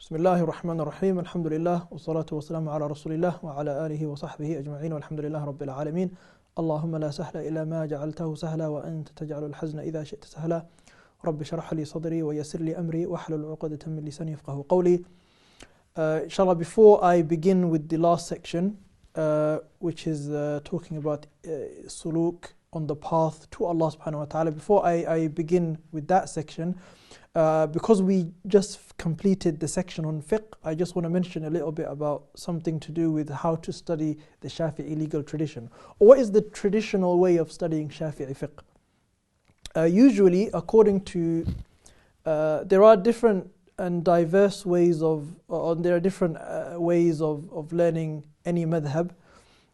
Bismillahir Rahmanir Rahim. Alhamdulillah. Wassalatu wassalamu ala Rasulillah wa ala alihi wa sahbihi ajma'in. Walhamdulillah Rabbil Alameen. Allahumma la sahla illa ma ja'altahu sahla wa anta taj'alul hazna idha shi'ta sahla. Rabbi shrah li sadri wa yassir li amri wahlul 'uqdatan min lisani yafqahu qawli. Inshallah, before I begin with the last section, which is talking about suluk on the path to Allah subhanahu wa ta'ala, before I begin with that section, because we just completed the section on fiqh, I just want to mention a little bit about something to do with how to study the Shafi'i legal tradition. Or what is the traditional way of studying Shafi'i fiqh? Usually, according to, there are different and diverse ways of, there are different ways of learning any madhab.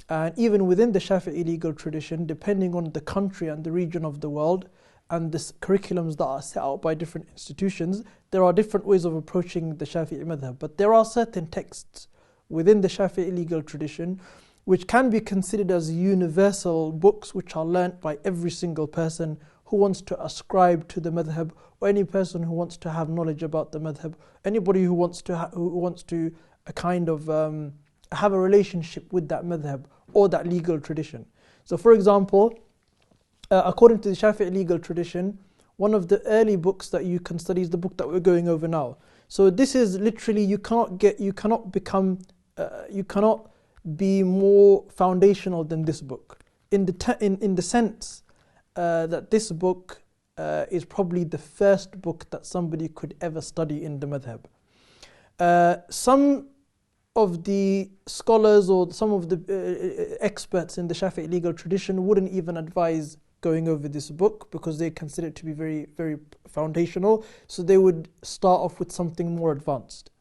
And even within the Shafi'i legal tradition, depending on the country and the region of the world, and the curriculums that are set out by different institutions, there are different ways of approaching the Shafi'i madhab. But there are certain texts within the Shafi'i legal tradition which can be considered as universal books, which are learnt by every single person who wants to ascribe to the madhab, or any person who wants to have knowledge about the madhab, anybody who wants to have a relationship with that madhab or that legal tradition. So for example, according to the Shafi'i legal tradition, one of the early books that you can study is the book that we're going over now. So this is literally, you cannot be more foundational than this book, in the sense that this book is probably the first book that somebody could ever study in the madhab. Some of the scholars or some of the experts in the Shafi'i legal tradition wouldn't even advise going over this book because they consider it to be very, very foundational. So they would start off with something more advanced.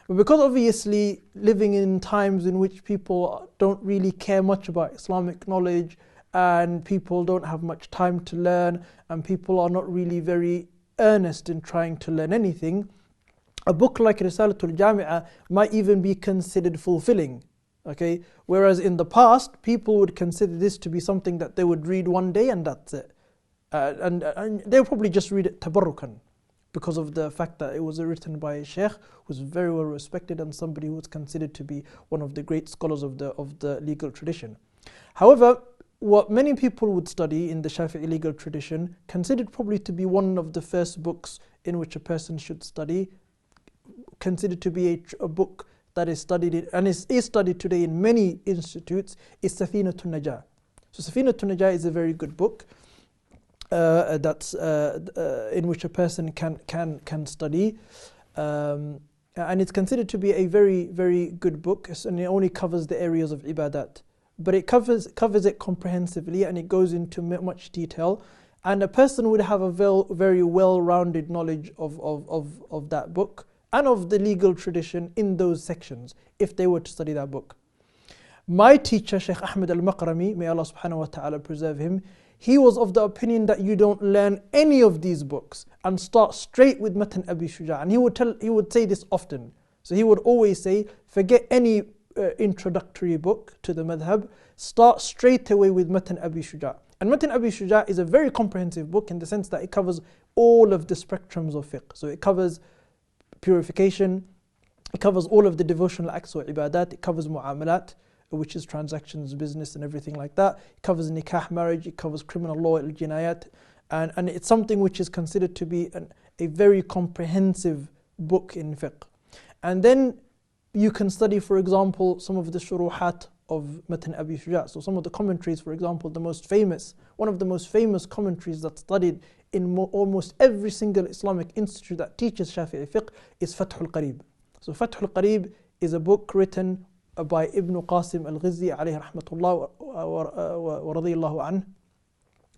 But because obviously living in times in which people don't really care much about Islamic knowledge, and people don't have much time to learn, and people are not really very earnest in trying to learn anything, a book like Risalatul Jami'ah might even be considered fulfilling. Okay, whereas in the past, people would consider this to be something that they would read one day and that's it. And they'll probably just read it tabarrukan, because of the fact that it was written by a sheikh who's very well respected and somebody who was considered to be one of the great scholars of the legal tradition. However, what many people would study in the Shafi'i legal tradition, considered probably to be one of the first books in which a person should study, considered to be a book that is studied and is studied today in many institutes, is Safinatun Najah. So Safinatun Najah is a very good book that's in which a person can study, and it's considered to be a very, very good book, and it only covers the areas of ibadat, but it covers it comprehensively, and it goes into much detail, and a person would have a very well-rounded knowledge of that book and of the legal tradition in those sections, if they were to study that book. My teacher, Sh Ahmad al-Maqrami, may Allah subhanahu wa ta'ala preserve him, he was of the opinion that you don't learn any of these books and start straight with Matan Abi Shuja'. And he would say this often. So he would always say, forget any introductory book to the madhab, start straight away with Matan Abi Shuja'. And Matan Abi Shuja' is a very comprehensive book in the sense that it covers all of the spectrums of fiqh. So it covers purification, it covers all of the devotional acts or ibadat, it covers mu'amalat, which is transactions, business and everything like that, it covers nikah, marriage, it covers criminal law, al-jinayat, and it's something which is considered to be a very comprehensive book in fiqh. And then you can study, for example, some of the shuruhat of Matan Abi Shuja'. So some of the commentaries, for example, one of the most famous commentaries that's studied in almost every single Islamic institute that teaches Shafi'i fiqh is Fathul Qarib. So Fathul Qarib is a book written by Ibn Qasim al-Ghizzi alayhi rahmatullah wa radiyallahu anh,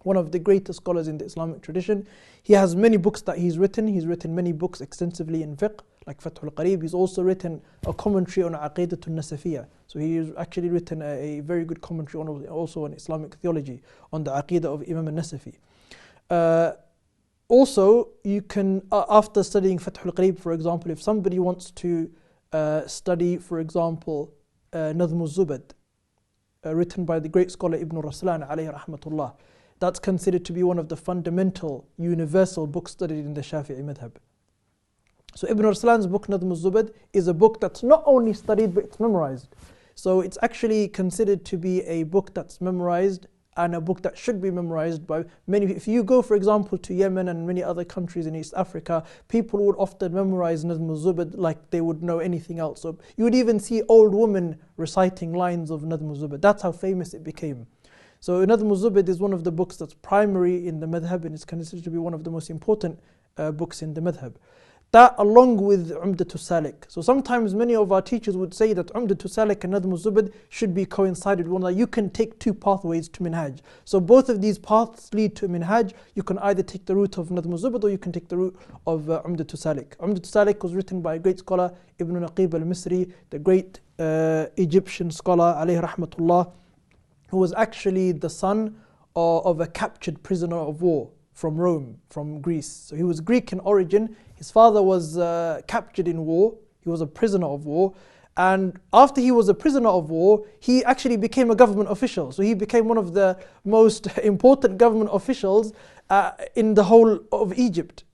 one of the greatest scholars in the Islamic tradition. He has many books that he's written. He's written many books extensively in fiqh, like Fathul Qarib. He's also written a commentary on Aqidatul Nasafiyya. So he's actually written a very good commentary also on Islamic theology, on the Aqidah of Imam al-Nasafi. Also, you can, after studying Fathul Qarib, for example, if somebody wants to study, for example, Nadhm al-Zubad, written by the great scholar Ibn Raslan alayhi rahmatullah, that's considered to be one of the fundamental, universal books studied in the Shafi'i madhab. So Ibn Arslan's book Nadm al-Zubad is a book that's not only studied but it's memorized. So it's actually considered to be a book that's memorized and a book that should be memorized by many. If you go, for example, to Yemen and many other countries in East Africa, people would often memorize Nadm al-Zubad like they would know anything else. So you would even see old women reciting lines of Nadm al-Zubad. That's how famous it became. So Nadm al-Zubad is one of the books that's primary in the madhab and is considered to be one of the most important books in the madhab. That along with Umdatul Salik. So sometimes many of our teachers would say that Umdatul Salik and Nadm al-Zubad should be coincided. One, that you can take two pathways to Minhaj. So both of these paths lead to Minhaj. You can either take the route of Nadm al-Zubad or you can take the route of Umdatul Salik. Umdatul Salik was written by a great scholar, Ibn Naqib al-Misri, the great Egyptian scholar, alayhi rahmatullah, who was actually the son of a captured prisoner of war from Rome, from Greece. So he was Greek in origin. His father was captured in war. He was a prisoner of war. And after he was a prisoner of war, he actually became a government official. So he became one of the most important government officials in the whole of Egypt.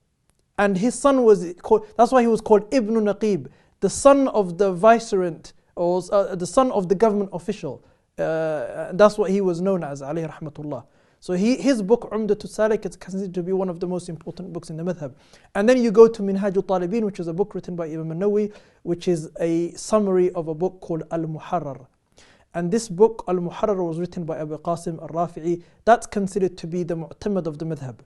And his son was called, that's why he was called Ibn Naqib, the son of the vicegerent, or the son of the government official. That's what he was known as, alayhi rahmatullah. So his book Umdatul Salik is considered to be one of the most important books in the madhab. And then you go to Minhajul Talibin, which is a book written by Imam al-Nawawi, which is a summary of a book called al-Muharrar. And this book, al-Muharrar, was written by Abu Qasim al-Rafi'i. That's considered to be the mu'tamad of the madhab.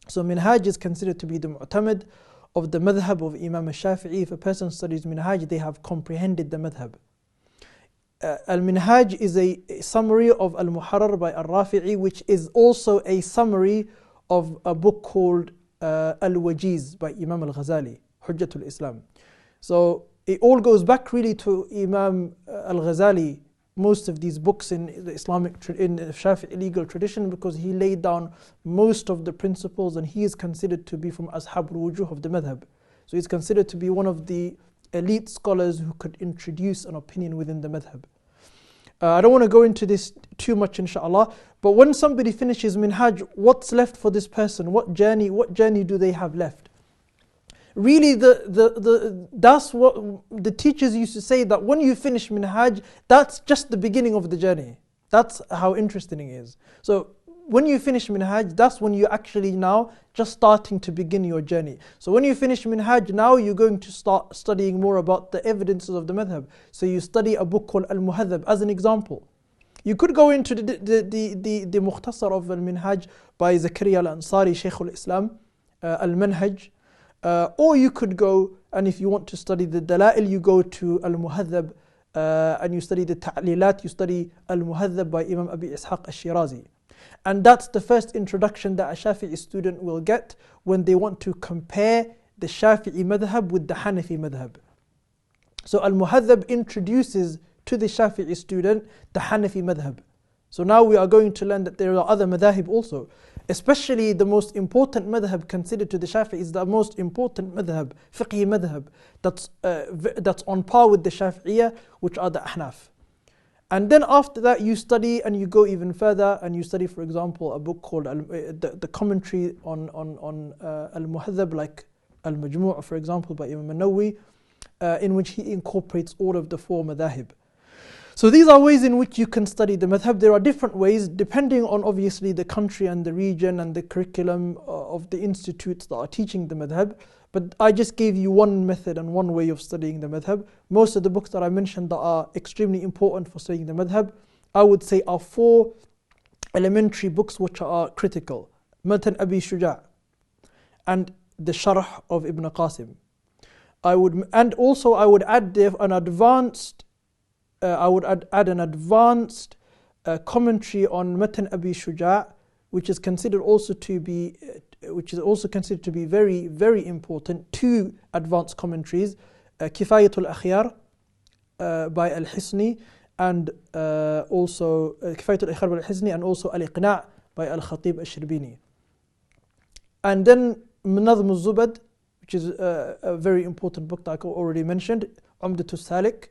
So Minhaj is considered to be the mu'tamad of the madhab of Imam al-Shafi'i. If a person studies Minhaj, they have comprehended the madhab. Al-Minhaj is a summary of Al-Muharrar by Al-Rafi'i, which is also a summary of a book called Al-Wajiz by Imam Al-Ghazali, Hujjatul Islam. So it all goes back really to Imam Al-Ghazali, most of these books in the in the Shafi'i legal tradition, because he laid down most of the principles and he is considered to be from Ashab al-Wujuh of the madhab. So he's considered to be one of the elite scholars who could introduce an opinion within the madhab. I don't want to go into this too much, inshallah, but when somebody finishes Minhaj, what's left for this person? What journey do they have left? Really, that's what the teachers used to say, that when you finish Minhaj, that's just the beginning of the journey. That's how interesting it is. So when you finish Minhaj, that's when you're actually now just starting to begin your journey. So when you finish Minhaj, now you're going to start studying more about the evidences of the madhab. So you study a book called Al-Muhadhab as an example. You could go into the Mukhtasar of Al-Minhaj by Zakaria Al-Ansari, Shaykh al-Islam, Al-Manhaj. Or you could go, and if you want to study the Dala'il, you go to Al-Muhadhab and you study the Ta'lilat, you study Al-Muhadhab by Imam Abi Ishaq al-Shirazi. And that's the first introduction that a Shafi'i student will get when they want to compare the Shafi'i madhab with the Hanafi madhab. So Al-Muhadhab introduces to the Shafi'i student the Hanafi madhab. So now we are going to learn that there are other madhahib also. Especially the most important madhab considered to the Shafi'i is the most important madhab, fiqhi madhab, that's on par with the Shafi'iyah, which are the Ahnaf. And then after that you study and you go even further and you study, for example, a book called the commentary on Al-Muhadhab, like Al-Majmu', for example, by Imam al-Nawawi, in which he incorporates all of the four madhahib. So these are ways in which you can study the madhab. There are different ways depending on obviously the country and the region and the curriculum of the institutes that are teaching the madhab. But I just gave you one method and one way of studying the madhab. Most of the books that I mentioned that are extremely important for studying the madhab, I would say are four elementary books which are critical. Matan Abi Shuja' and the Sharh of Ibn Qasim. I would add an advanced commentary on Matan Abi Shuja', which is considered also to be very, very important. Two advanced commentaries, Kifayatul Akhyar by Al-Hisni, and also Kifayatul Akhyar by Al-Hisni, and also Al-Iqna' by Al-Khatib Al-Shirbini. And then Nadm al-Zubad, which is a very important book that I already mentioned, Umdatul Salik,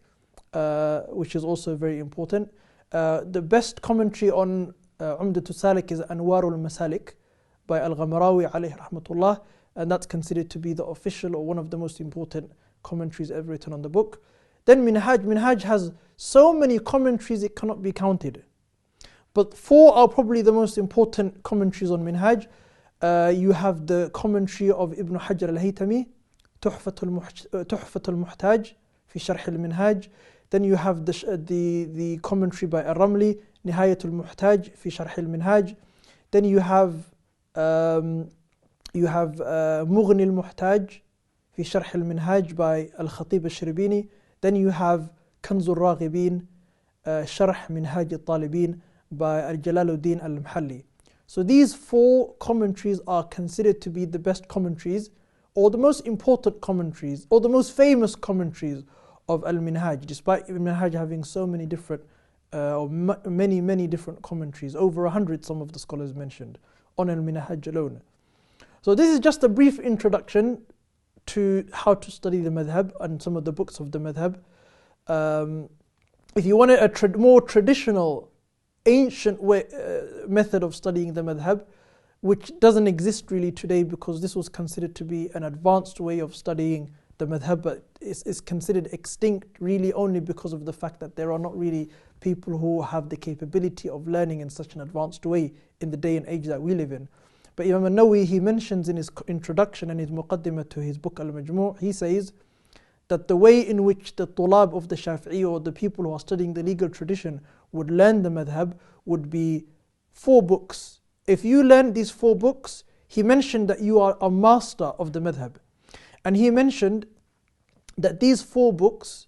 which is also very important. The best commentary on Umdatul Salik is Anwarul Masalik by al-Maqrami alayhi rahmatullah. and that's considered to be the official or one of the most important commentaries ever written on the book. Then Minhaj has so many commentaries it cannot be counted. But 4 are probably the most important commentaries on Minhaj. You have the commentary of Ibn Hajar al-Haytami, Tuhfat al-Muhtaj fi Sharh al-Minhaj. Then you have the commentary by al-Ramli, Nihayat al-Muhtaj fi Sharh al-Minhaj. Then you have Mughni al-Muhtaj fi Sharh al-Minhaj by al-Khatib al-Shiribini. Then you have Kanz al-Raghibin, Sharh Minhaj al-Talibin by al-Jalaluddin al-Mahalli. So these 4 commentaries are considered to be the best commentaries, or the most important commentaries, or the most famous commentaries of al-Minhaj, despite al-Minhaj having so many different, many different commentaries, over 100 some of the scholars mentioned, on al-Minhaj alone. So this is just a brief introduction to how to study the madhab and some of the books of the madhab. If you wanted a more traditional, ancient method of studying the madhab, which doesn't exist really today because this was considered to be an advanced way of studying the madhab, but is considered extinct really only because of the fact that there are not really people who have the capability of learning in such an advanced way in the day and age that we live in. But Imam al-Nawawi, he mentions in his introduction and his muqaddimah to his book Al-Majmu', he says that the way in which the tulab of the Shafi'i, or the people who are studying the legal tradition, would learn the madhab would be 4 books. If you learn these 4 books, he mentioned that you are a master of the madhab. And he mentioned that these 4 books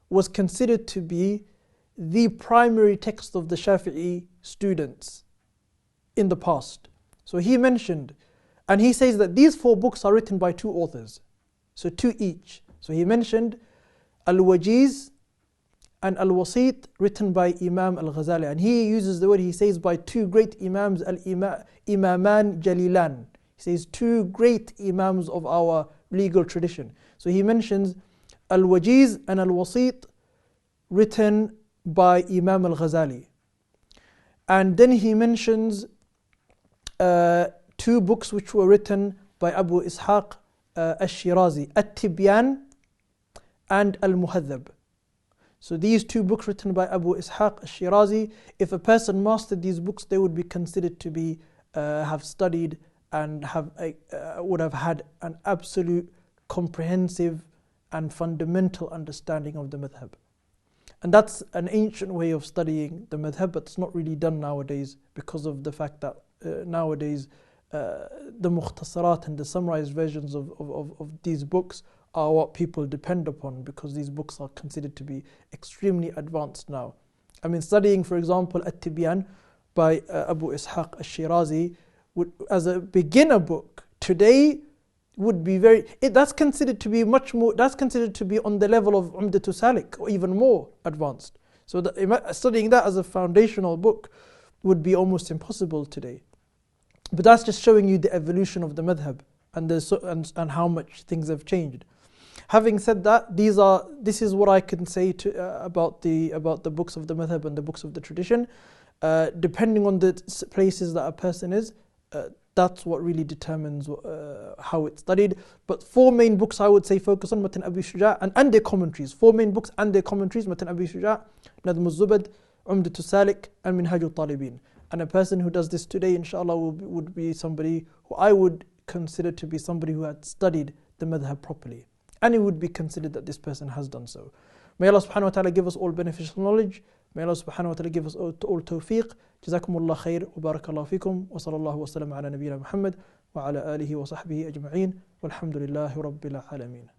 was considered to be the primary text of the Shafi'i students in the past. So he mentioned, and he says that these 4 books are written by 2 authors, so 2 each. So he mentioned Al-Wajiz and Al-Wasit, written by Imam al-Ghazali, and he uses the word, he says, by 2 great Imams, Imaman Jalilan. He says 2 great Imams of our legal tradition. So he mentions Al-Wajiz and Al-Wasit, written by Imam al-Ghazali. And then he mentions 2 books which were written by Abu Ishaq al-Shirazi, At-Tibyan and Al-Muhadhab. So these 2 books written by Abu Ishaq al-Shirazi, if a person mastered these books, they would be considered to be have studied and would have had an absolute, comprehensive and fundamental understanding of the madhab. And that's an ancient way of studying the madhab, but it's not really done nowadays because of the fact that nowadays the mukhtasarat and the summarized versions of these books are what people depend upon, because these books are considered to be extremely advanced now. I mean, studying, for example, At-Tibyan by Abu Ishaq al-Shirazi as a beginner book today would be that's considered to be much more, that's considered to be on the level of Umdatul Salik, or even more advanced. So studying that as a foundational book would be almost impossible today. But that's just showing you the evolution of the madhab and how much things have changed. Having said that, this is what I can say about the books of the madhab and the books of the tradition. Depending on the places that a person is, that's what really determines how it's studied. But 4 main books I would say focus on: Matan Abi Shuja' and their commentaries. 4 main books and their commentaries: Matan Abi Shuja', Nadm al-Zubad, Umdatul Salik, and Minhaj al-Talibin. And a person who does this today, inshallah, would be somebody who I would consider to be somebody who had studied the madhab properly. And it would be considered that this person has done so. May Allah subhanahu wa ta'ala give us all beneficial knowledge. May Allah subhanahu wa ta'ala give us all tawfiq. Jazakumullah khair wa barakallahu fikum wa sallallahu wa sallam ala nabiyyina Muhammad wa ala alihi wa sahbihi ajma'in walhamdulillahi rabbil alameen.